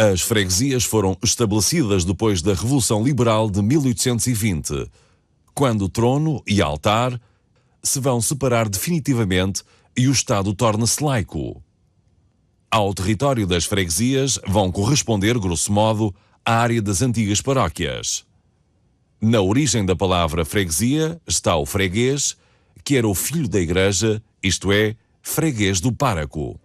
As freguesias foram estabelecidas depois da Revolução Liberal de 1820, quando o trono e altar se vão separar definitivamente e o Estado torna-se laico. Ao território das freguesias vão corresponder, grosso modo, a área das antigas paróquias. Na origem da palavra freguesia está o freguês, que era o filho da igreja, isto é, freguês do pároco.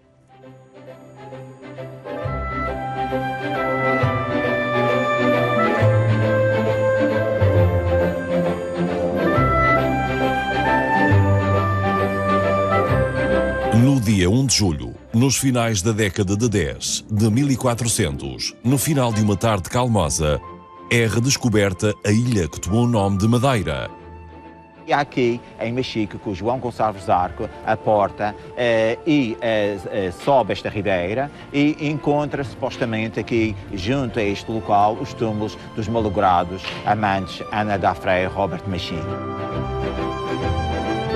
No dia 1 de julho, nos finais da década de 10 de 1400, no final de uma tarde calmosa, é redescoberta a ilha que tomou o nome de Madeira. E aqui, em Machico, que o João Gonçalves Arco aporta sobe esta ribeira e encontra supostamente aqui, junto a este local, os túmulos dos malogrados amantes Ana da Freia e Robert Machico.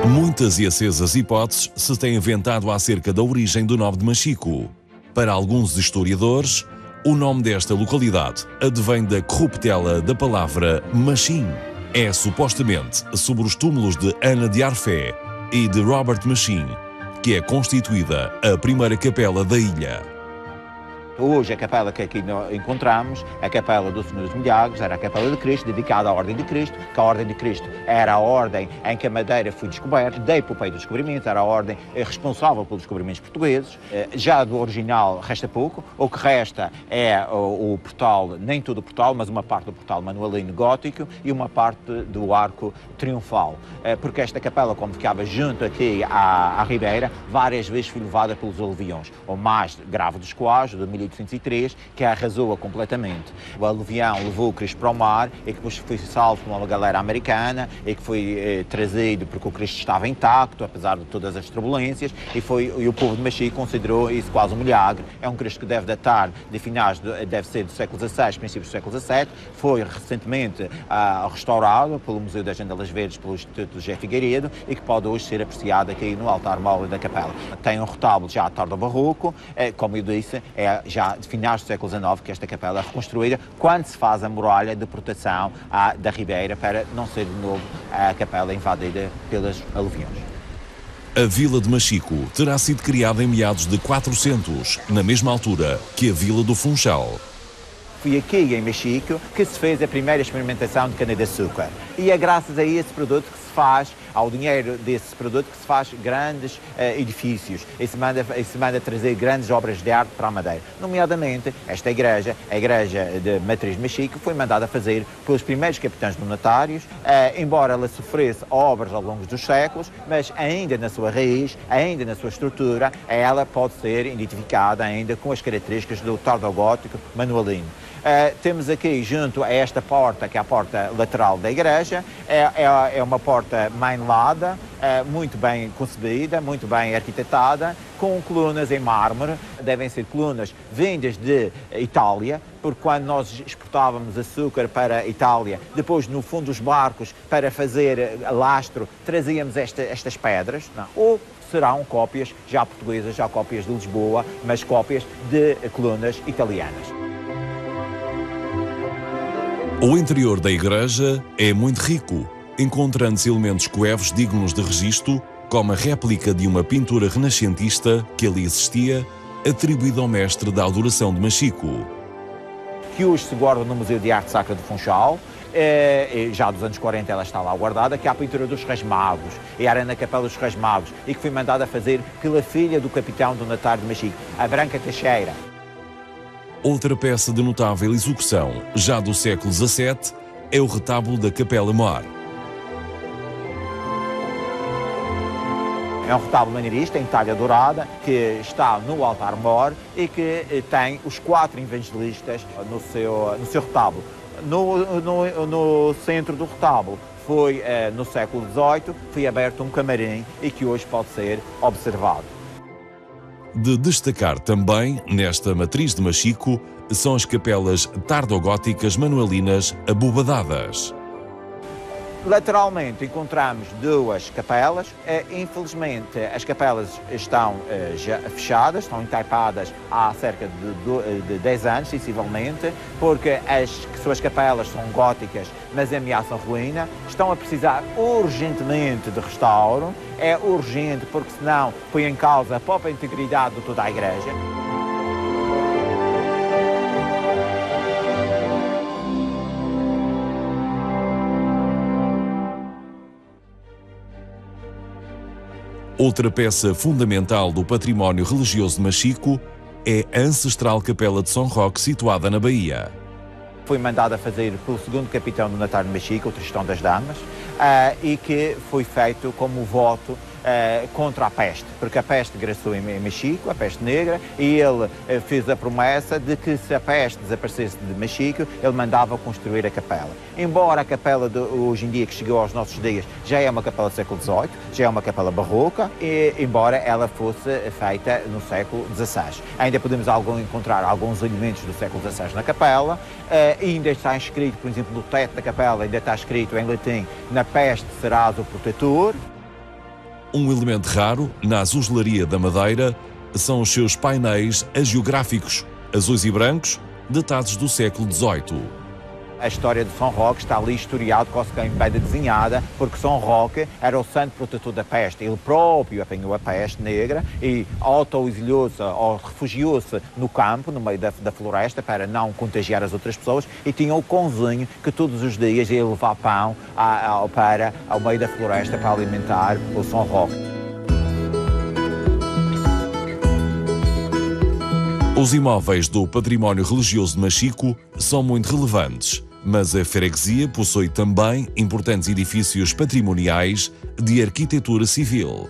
Muitas e acesas hipóteses se têm inventado acerca da origem do nome de Machico. Para alguns historiadores, o nome desta localidade advém da corruptela da palavra Machim. É supostamente sobre os túmulos de Ana de Arfé e de Robert Machim que é constituída a primeira capela da ilha. Hoje a capela que aqui encontramos, a capela do Senhor dos Milagres, era a capela de Cristo, dedicada à Ordem de Cristo, que a Ordem de Cristo era a ordem em que a Madeira foi descoberta, da epopeia dos descobrimentos, era a ordem responsável pelos descobrimentos portugueses. Já do original resta pouco, o que resta é o portal, nem todo o portal, mas uma parte do portal manuelino gótico e uma parte do arco triunfal, porque esta capela, como ficava junto aqui à ribeira, várias vezes foi levada pelos aluviões, o mais grave dos quais, de 1803, que arrasou-a completamente. O aluvião levou o Cristo para o mar e que depois foi salvo por uma galera americana e que foi trazido porque o Cristo estava intacto, apesar de todas as turbulências, e o povo de Machico considerou isso quase um milagre. É um Cristo que deve datar de finais, deve ser do século XVI, princípios do século XVII, foi recentemente restaurado pelo Museu das Jandelas Verdes, pelo Instituto José Figueiredo, e que pode hoje ser apreciado aqui no altar móvel da capela. Tem um retábulo já tardo-barroco, como eu disse, é já de finais do século XIX que esta capela é reconstruída, quando se faz a muralha de proteção da ribeira para não ser de novo a capela invadida pelos aluviões. A vila de Machico terá sido criada em meados de 400, na mesma altura que a vila do Funchal. Foi aqui em Machico que se fez a primeira experimentação de cana-de-açúcar. E é graças a esse produto que se faz, ao dinheiro desse produto, que se faz grandes edifícios e se manda trazer grandes obras de arte para a Madeira. Nomeadamente, esta igreja, a igreja de Matriz de Machico, foi mandada fazer pelos primeiros capitães donatários, embora ela sofresse obras ao longo dos séculos, mas ainda na sua raiz, ainda na sua estrutura, ela pode ser identificada ainda com as características do tardogótico manuelino. Temos aqui, junto a esta porta, que é a porta lateral da igreja, é uma porta mainlada, muito bem concebida, muito bem arquitetada, com colunas em mármore. Devem ser colunas vindas de Itália, porque quando nós exportávamos açúcar para a Itália, depois no fundo dos barcos, para fazer lastro, trazíamos estas pedras, não? Ou serão cópias já portuguesas, já cópias de Lisboa, mas cópias de colunas italianas. O interior da igreja é muito rico, encontrando-se elementos coevos dignos de registro, como a réplica de uma pintura renascentista que ali existia, atribuída ao mestre da adoração de Machico. Que hoje se guarda no Museu de Arte Sacra do Funchal, já dos anos 40 ela está lá guardada, que é a pintura dos Reis Magos, e era na Capela dos Reis Magos, e que foi mandada a fazer pela filha do capitão donatário de Machico, a Branca Teixeira. Outra peça de notável execução, já do século XVII, é o retábulo da Capela Mor. É um retábulo maneirista em talha dourada que está no altar-mor e que tem os 4 evangelistas no seu retábulo. No centro do retábulo foi, no século XVIII, foi aberto um camarim e que hoje pode ser observado. De destacar também, nesta matriz de Machico, são as capelas tardogóticas manuelinas abobadadas. Lateralmente encontramos duas capelas. Infelizmente as capelas estão já fechadas, estão entaipadas há cerca de 10 anos, sensivelmente, porque as suas capelas são góticas, mas ameaçam ruína. Estão a precisar urgentemente de restauro. É urgente porque senão põe em causa a própria integridade de toda a igreja. Outra peça fundamental do património religioso de Machico é a ancestral Capela de São Roque, situada na Bahia. Foi mandada a fazer pelo segundo capitão do Natário de Machico, o Tristão das Damas, e que foi feito como voto contra a peste, porque a peste graçou em Machico, a peste negra, e ele fez a promessa de que se a peste desaparecesse de Machico, ele mandava construir a capela. Embora a capela de hoje em dia, que chegou aos nossos dias, já é uma capela do século XVIII, já é uma capela barroca, e embora ela fosse feita no século XVI. Ainda podemos encontrar alguns elementos do século XVI na capela, ainda está escrito, por exemplo, no teto da capela, ainda está escrito em latim: na peste serás o protetor. Um elemento raro na azulejarias da Madeira são os seus painéis hagiográficos, azuis e brancos, datados do século XVIII. A história de São Roque está ali historiado, quase que bem desenhada, porque São Roque era o santo protetor da peste. Ele próprio apanhou a peste negra e auto-exilhou-se ou refugiou-se no campo, no meio da floresta, para não contagiar as outras pessoas, e tinha o cãozinho que todos os dias ia levar pão para ao meio da floresta para alimentar o São Roque. Os imóveis do património religioso de Machico são muito relevantes, mas a freguesia possui também importantes edifícios patrimoniais de arquitetura civil.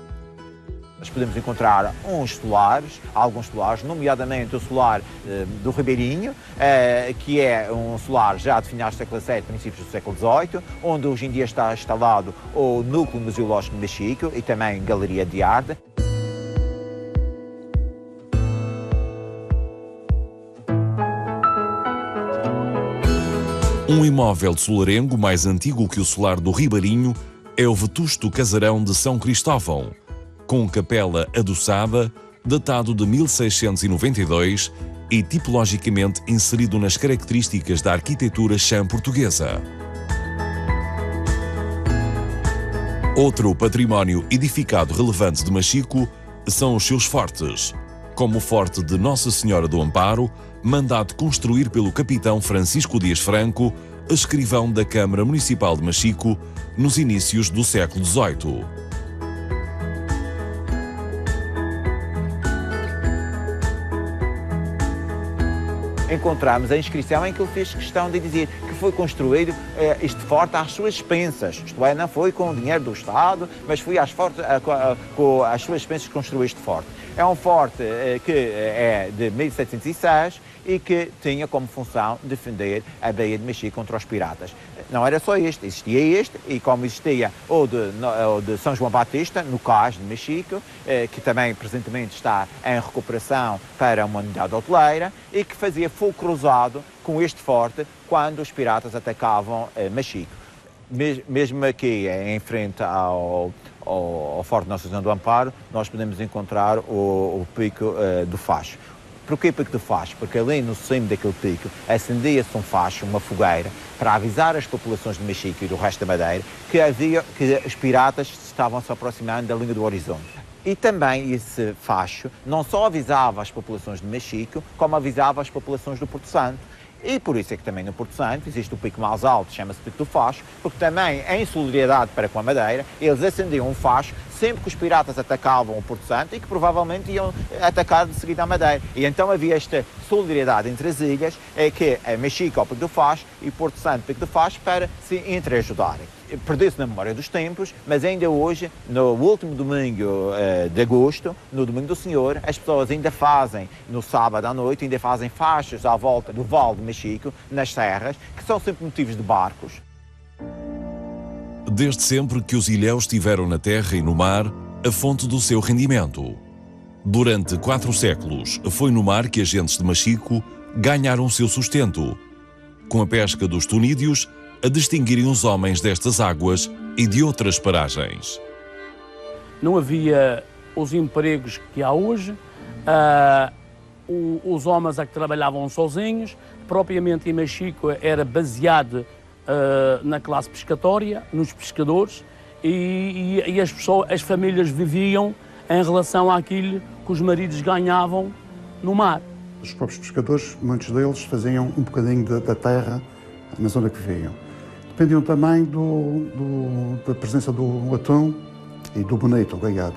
Nós podemos encontrar alguns solares, nomeadamente o solar do Ribeirinho, que é um solar já de finais do século XVII, princípios do século XVIII, onde hoje em dia está instalado o Núcleo Museológico de Machico e também Galeria de Arte. Um imóvel de solarengo mais antigo que o solar do Ribeirinho é o vetusto casarão de São Cristóvão, com capela adoçada, datado de 1692 e tipologicamente inserido nas características da arquitetura chã portuguesa. Outro património edificado relevante de Machico são os seus fortes, como o Forte de Nossa Senhora do Amparo, mandado construir pelo capitão Francisco Dias Franco, escrivão da Câmara Municipal de Machico, nos inícios do século XVIII. Encontramos a inscrição em que ele fez questão de dizer que foi construído este forte às suas expensas, isto é, não foi com o dinheiro do Estado, mas foi com as suas expensas que construiu este forte. É um forte que é de 1706 e que tinha como função defender a Baía de Machico contra os piratas. Não era só este, existia este, e como existia o de São João Batista, no Cais de Machico, que também presentemente está em recuperação para uma unidade hoteleira, e que fazia fogo cruzado com este forte quando os piratas atacavam Machico. Mesmo aqui, em frente ao Forte de Nossa Senhora do Amparo, nós podemos encontrar o pico do Facho. Porquê pico do Facho? Porque ali no cimo daquele pico acendia-se um facho, uma fogueira, para avisar as populações de Machico e do resto da Madeira que os piratas estavam se aproximando da linha do horizonte. E também esse facho não só avisava as populações de Machico, como avisava as populações do Porto Santo. E por isso é que também no Porto Santo existe o pico mais alto, chama-se Pico do Facho, porque também, em solidariedade para com a Madeira, eles acendiam um facho sempre que os piratas atacavam o Porto Santo e que provavelmente iam atacar de seguida a Madeira. E então havia esta solidariedade entre as ilhas, que é Machico ao Pico do Facho e Porto Santo Pico do Facho, para se entreajudarem. Perdeu-se na memória dos tempos, mas ainda hoje, no último domingo de agosto, no Domingo do Senhor, as pessoas ainda fazem, no sábado à noite, ainda fazem faixas à volta do Vale de Machico, nas serras, que são sempre motivos de barcos. Desde sempre que os ilhéus tiveram na terra e no mar a fonte do seu rendimento. Durante 4 séculos, foi no mar que as gentes de Machico ganharam o seu sustento, com a pesca dos tunídeos, a distinguirem os homens destas águas e de outras paragens. Não havia os empregos que há hoje, os homens que trabalhavam sozinhos, propriamente em Machico era baseado na classe pescatória, nos pescadores, e as famílias viviam em relação àquilo que os maridos ganhavam no mar. Os próprios pescadores, muitos deles, faziam um bocadinho da terra na zona que viviam. Dependiam também da presença do atum e do bonito, o gaiado.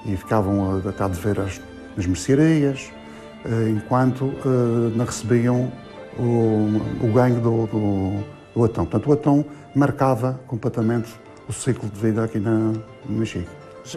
E ficavam a cá de ver as mercearias, enquanto não recebiam o ganho do atum. Portanto, o atum marcava completamente o ciclo de vida aqui no Machico.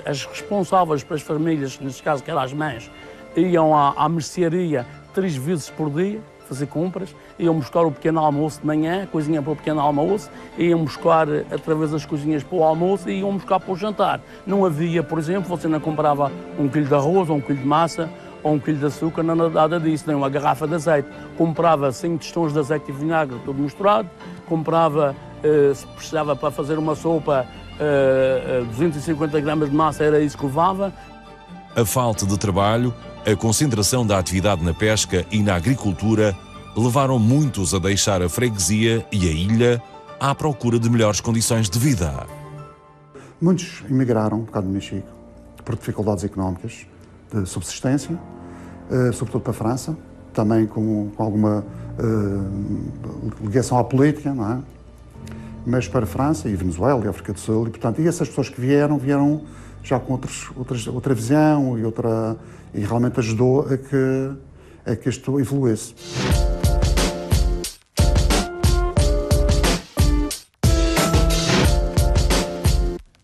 As responsáveis pelas famílias, neste caso que eram as mães, iam à mercearia 3 vezes por dia fazer compras, iam buscar o pequeno almoço de manhã, coisinha para o pequeno almoço, iam buscar através das coisinhas para o almoço e iam buscar para o jantar. Não havia, por exemplo, você não comprava 1 quilo de arroz, ou 1 quilo de massa, ou 1 quilo de açúcar, nada disso, nem uma garrafa de azeite. Comprava 5 tostões de azeite e vinagre, tudo misturado, comprava, se precisava para fazer uma sopa, 250 gramas de massa, era isso que levava. A falta de trabalho, a concentração da atividade na pesca e na agricultura levaram muitos a deixar a freguesia e a ilha à procura de melhores condições de vida. Muitos emigraram um bocado de Machico por dificuldades económicas de subsistência, sobretudo para a França, também com alguma ligação à política, não é? Mas para a França e Venezuela e África do Sul, e portanto, essas pessoas que vieram já com outra visão e realmente ajudou a que isto evoluísse.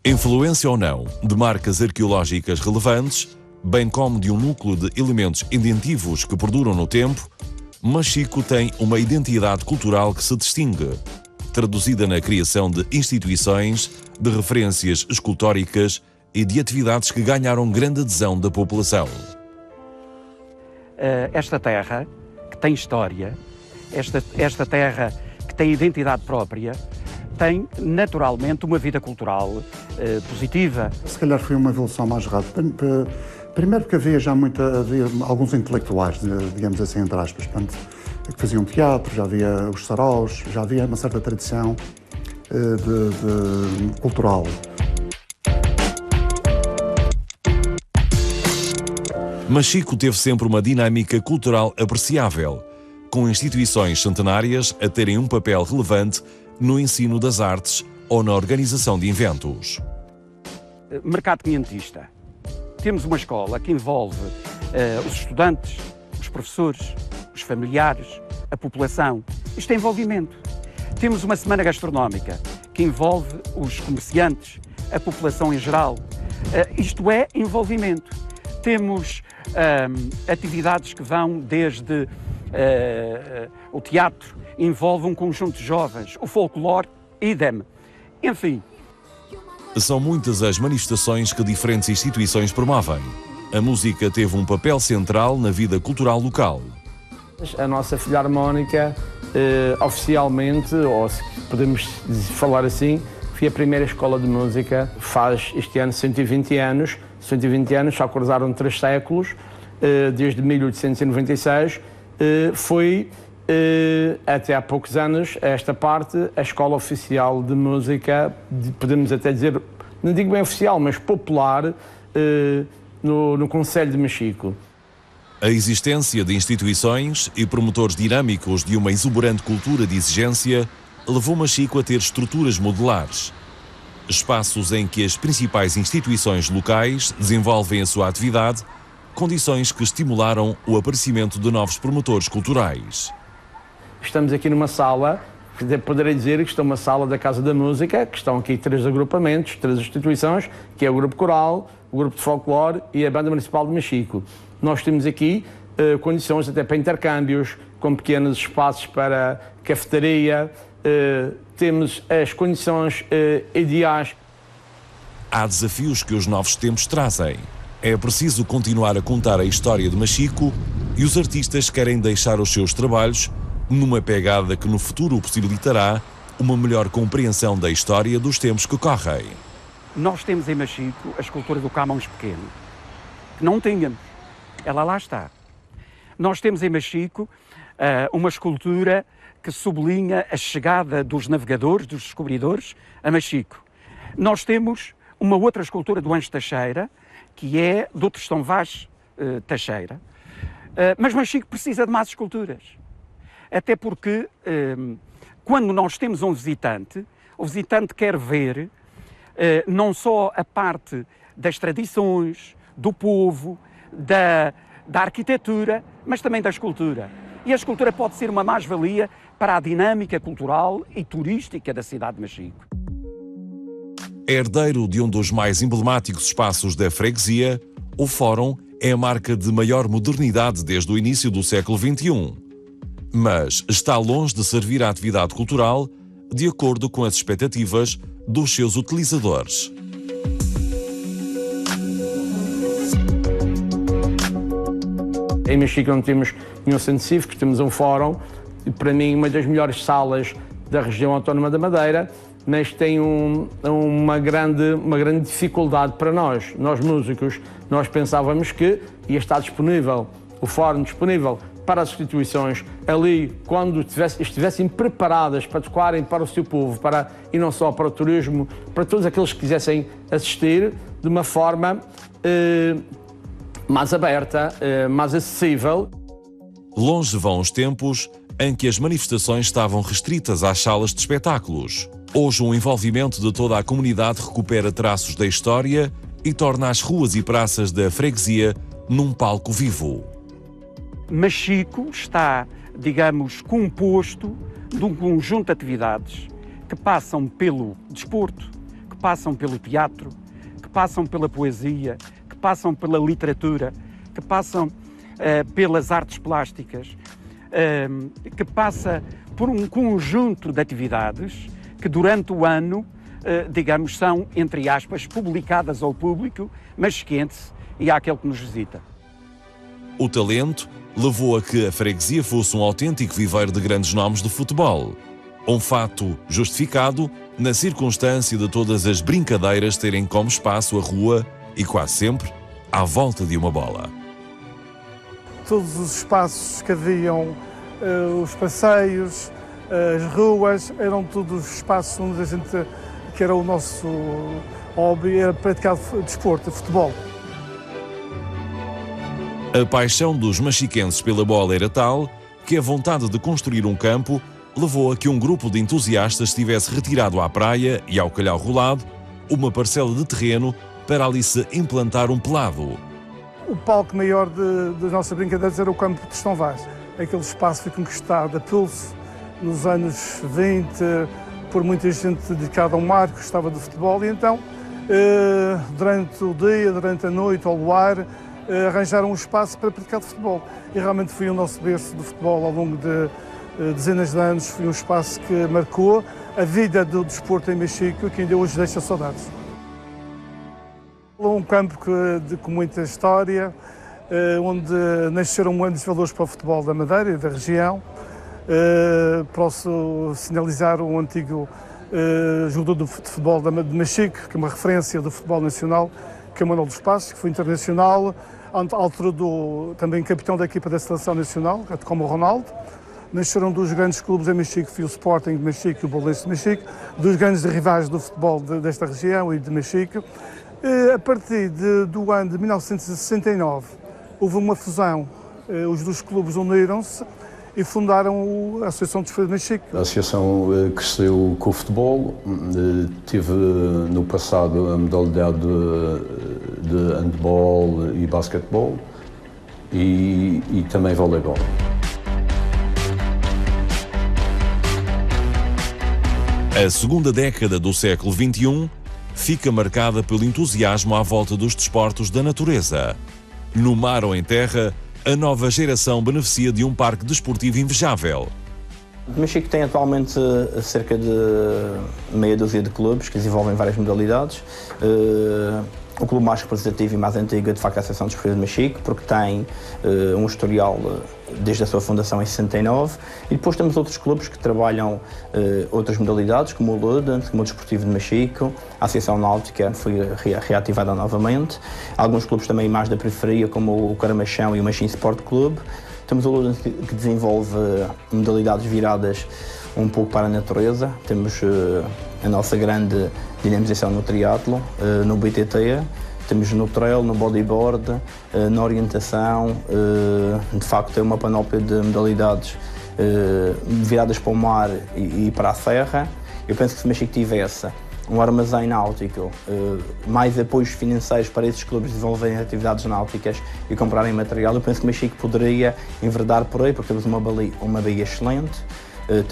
Influência ou não de marcas arqueológicas relevantes, bem como de um núcleo de elementos inventivos que perduram no tempo, Machico tem uma identidade cultural que se distingue, traduzida na criação de instituições, de referências escultóricas e de atividades que ganharam grande adesão da população. Esta terra, que tem história, esta terra que tem identidade própria, tem naturalmente uma vida cultural positiva. Se calhar foi uma evolução mais rápida. Primeiro porque havia alguns intelectuais, digamos assim, entre aspas, portanto, que faziam teatro, já havia os saraus, já havia uma certa tradição cultural. Machico teve sempre uma dinâmica cultural apreciável, com instituições centenárias a terem um papel relevante no ensino das artes ou na organização de eventos. Mercado quinhentista. Temos uma escola que envolve os estudantes, os professores, os familiares, a população. Isto é envolvimento. Temos uma semana gastronómica que envolve os comerciantes, a população em geral. Isto é envolvimento. Temos atividades que vão desde o teatro, envolve um conjunto de jovens, o folclore, idem. Enfim. São muitas as manifestações que diferentes instituições promovem. A música teve um papel central na vida cultural local. A nossa Filarmónica, oficialmente, ou se podemos falar assim, foi a primeira escola de música, faz este ano 120 anos. 120 anos, já cruzaram 3 séculos, desde 1896, foi até há poucos anos, esta parte, a escola oficial de música, podemos até dizer, não digo bem oficial, mas popular, no concelho de Machico. A existência de instituições e promotores dinâmicos de uma exuberante cultura de exigência levou Machico a ter estruturas modulares. Espaços em que as principais instituições locais desenvolvem a sua atividade, condições que estimularam o aparecimento de novos promotores culturais. Estamos aqui numa sala, poderei dizer que está uma sala da Casa da Música, que estão aqui 3 agrupamentos, 3 instituições, que é o Grupo Coral, o Grupo de Folclore e a Banda Municipal de Machico. Nós temos aqui condições até para intercâmbios, com pequenos espaços para cafetaria, temos as condições ideais. Há desafios que os novos tempos trazem. É preciso continuar a contar a história de Machico e os artistas querem deixar os seus trabalhos numa pegada que no futuro possibilitará uma melhor compreensão da história dos tempos que correm. Nós temos em Machico a escultura do Camões Pequeno, que não tínhamos. Ela lá está. Nós temos em Machico uma escultura que sublinha a chegada dos navegadores, dos descobridores, a Machico. Nós temos uma outra escultura do Anjo Teixeira, que é do Tristão Vaz Teixeira. Mas Machico precisa de mais esculturas. Até porque, quando nós temos um visitante, o visitante quer ver não só a parte das tradições, do povo, da arquitetura, mas também da escultura. E a escultura pode ser uma mais-valia para a dinâmica cultural e turística da cidade de Machico. Herdeiro de um dos mais emblemáticos espaços da freguesia, o Fórum é a marca de maior modernidade desde o início do século XXI. Mas está longe de servir à atividade cultural de acordo com as expectativas dos seus utilizadores. Em Machico não temos nenhum centro cívico, temos um fórum, e para mim uma das melhores salas da região autónoma da Madeira, mas tem uma grande dificuldade para nós músicos. Nós pensávamos que ia estar disponível, o fórum disponível para as instituições ali, quando estivessem preparadas para tocarem para o seu povo, e não só para o turismo, para todos aqueles que quisessem assistir de uma forma mais aberta, mais acessível. Longe vão os tempos em que as manifestações estavam restritas às salas de espetáculos. Hoje o envolvimento de toda a comunidade recupera traços da história e torna as ruas e praças da freguesia num palco vivo. Machico está, digamos, composto de um conjunto de atividades que passam pelo desporto, que passam pelo teatro, que passam pela poesia, que passam pela literatura, que passam pelas artes plásticas, que passa por um conjunto de atividades que durante o ano, digamos, são, entre aspas, publicadas ao público, mas esquente-se e àquele que nos visita. O talento levou a que a freguesia fosse um autêntico viveiro de grandes nomes do futebol. Um fato justificado na circunstância de todas as brincadeiras terem como espaço a rua e quase sempre à volta de uma bola. Todos os espaços que haviam, os passeios, as ruas, eram todos espaços onde a gente, que era o nosso hobby, era praticar desporto, futebol. A paixão dos machiquenses pela bola era tal que a vontade de construir um campo levou a que um grupo de entusiastas tivesse retirado à praia e ao calhau rolado uma parcela de terreno para ali se implantar um pelado. O palco maior das nossas brincadeiras era o campo de Tristão Vaz. Aquele espaço foi conquistado a pulso nos anos 20 por muita gente dedicada ao mar, que gostava de futebol, e então, durante o dia, durante a noite, ao luar, arranjaram um espaço para praticar de futebol. E realmente foi o nosso berço de futebol ao longo de dezenas de anos, foi um espaço que marcou a vida do desporto em Machico e que ainda hoje deixa saudades. Um campo com muita história, onde nasceram grandes valores para o futebol da Madeira e da região. Posso sinalizar um antigo jogador de futebol de Machico, que é uma referência do futebol nacional, que é o Manuel dos Passos, que foi internacional, à altura também capitão da equipa da Seleção Nacional, como o Ronaldo. Nasceram dos grandes clubes em Machico, foi o Sporting de Machico e o Bolonense de Machico, dos grandes rivais do futebol desta região e de Machico. A partir do ano de 1969, houve uma fusão, os dois clubes uniram-se e fundaram a Associação de Desporto de Machico. A associação cresceu com o futebol, tive no passado a modalidade de handball e basquetebol e também voleibol. A segunda década do século XXI fica marcada pelo entusiasmo à volta dos desportos da natureza. No mar ou em terra, a nova geração beneficia de um parque desportivo invejável. Machico tem atualmente cerca de meia dúzia de clubes que desenvolvem várias modalidades. o clube mais representativo e mais antigo é, de facto, a Associação Desportiva de Machico, porque tem um historial desde a sua fundação em 69, e depois temos outros clubes que trabalham outras modalidades, como o Ludens, como o Desportivo de Machico, a Associação Náutica foi reativada novamente, alguns clubes também mais da periferia, como o Caramachão e o Machim Sport Clube. Temos o Ludens que desenvolve modalidades viradas um pouco para a natureza, temos a nossa grande dinamização no triatlo, no BTT, temos no trail, no bodyboard, na orientação, de facto é uma panóplia de modalidades viradas para o mar e para a serra. Eu penso que se Machico tivesse um armazém náutico, mais apoios financeiros para esses clubes desenvolverem atividades náuticas e comprarem material, eu penso que Machico poderia enverdar por aí, porque temos uma baía excelente,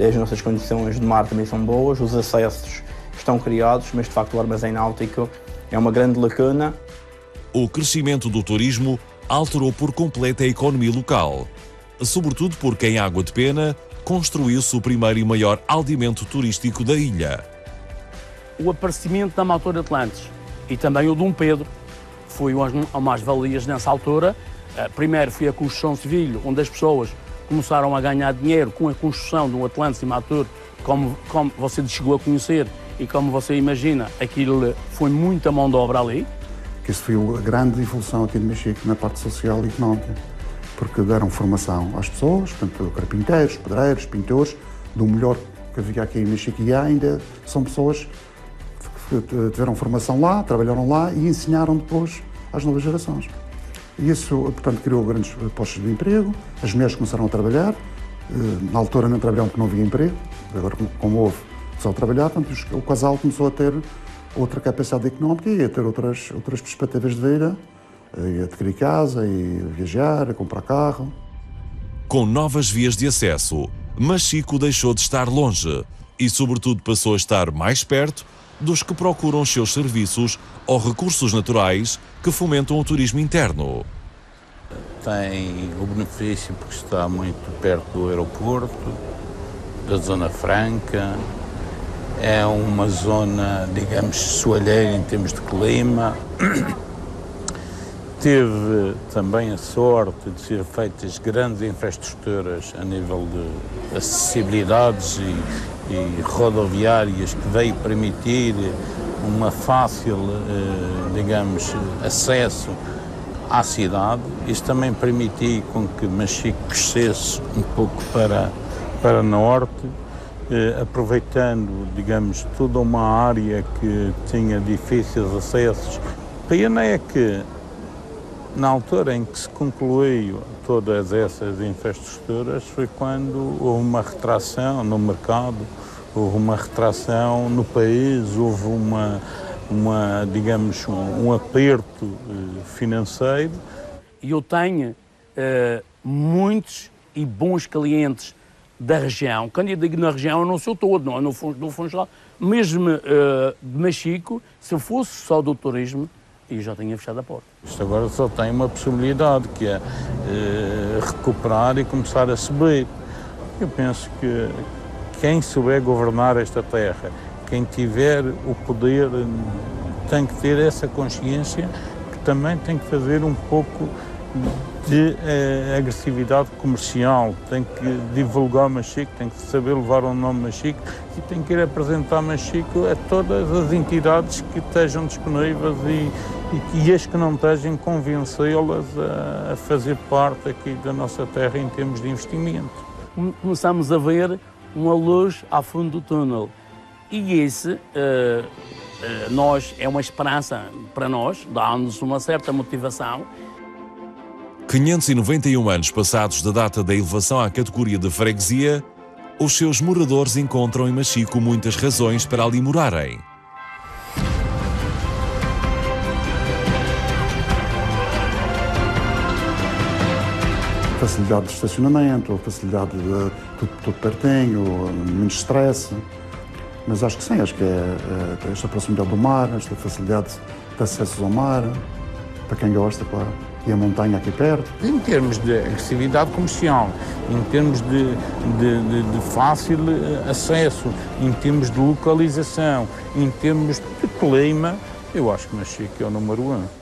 as nossas condições de mar também são boas, os acessos estão criados, mas de facto o armazém náutico é uma grande lacuna. O crescimento do turismo alterou por completo a economia local, sobretudo porque em Água de Pena construiu-se o primeiro e maior aldeamento turístico da ilha. O aparecimento da Amadora Atlantes e também o Dom Pedro foi umas valias nessa altura. Primeiro foi a construção civil, onde as pessoas começaram a ganhar dinheiro com a construção do Atlantes e Matur, como você chegou a conhecer e como você imagina, aquilo foi muita mão de obra ali. Que isso foi a grande evolução aqui de Machico na parte social e económica, porque deram formação às pessoas, portanto, carpinteiros, pedreiros, pintores, do melhor que havia aqui em Machico, e ainda são pessoas que tiveram formação lá, trabalharam lá e ensinaram depois às novas gerações. E isso, portanto, criou grandes postos de emprego, as mulheres começaram a trabalhar, na altura não trabalhavam porque não havia emprego, agora como houve, começou a trabalhar, portanto, o casal começou a ter outra capacidade económica e a ter outras perspectivas de vida, a adquirir casa, e a viajar, a comprar carro. Com novas vias de acesso, Machico deixou de estar longe e, sobretudo, passou a estar mais perto dos que procuram os seus serviços ou recursos naturais que fomentam o turismo interno. Tem o benefício porque está muito perto do aeroporto, da Zona Franca, é uma zona, digamos, soalheira em termos de clima. Teve também a sorte de ser feitas grandes infraestruturas a nível de acessibilidades e rodoviárias, que veio permitir uma fácil, digamos, acesso à cidade. Isso também permitiu com que Machico crescesse um pouco para norte, aproveitando, digamos, toda uma área que tinha difíceis acessos. Pena é que, na altura em que se concluiu todas essas infraestruturas, foi quando houve uma retração no mercado, houve uma retração no país, houve digamos, um aperto financeiro. E eu tenho muitos e bons clientes da região. Quando eu digo na região, eu não sou todo, não, no Funchal. Mesmo de Machico, se eu fosse só do turismo, eu já tinha fechado a porta. Isto agora só tem uma possibilidade, que é recuperar e começar a subir. Eu penso que quem souber governar esta terra, quem tiver o poder, tem que ter essa consciência que também tem que fazer um pouco de agressividade comercial, tem que divulgar Machico, tem que saber levar o nome Machico e tem que ir apresentar Machico a todas as entidades que estejam disponíveis e as que não estejam, convencê-las a fazer parte aqui da nossa terra em termos de investimento. Começamos a ver uma luz ao fundo do túnel e esse é uma esperança para nós, dá-nos uma certa motivação. 591 anos passados da data da elevação à categoria de freguesia, os seus moradores encontram em Machico muitas razões para ali morarem. Facilidade de estacionamento, facilidade de tudo pertinho, menos stress. Mas acho que sim, acho que é esta proximidade do mar, esta facilidade de acesso ao mar, para quem gosta, claro. E a montanha aqui perto. Em termos de agressividade comercial, em termos de fácil acesso, em termos de localização, em termos de clima, Eu acho que Machique é o número 1.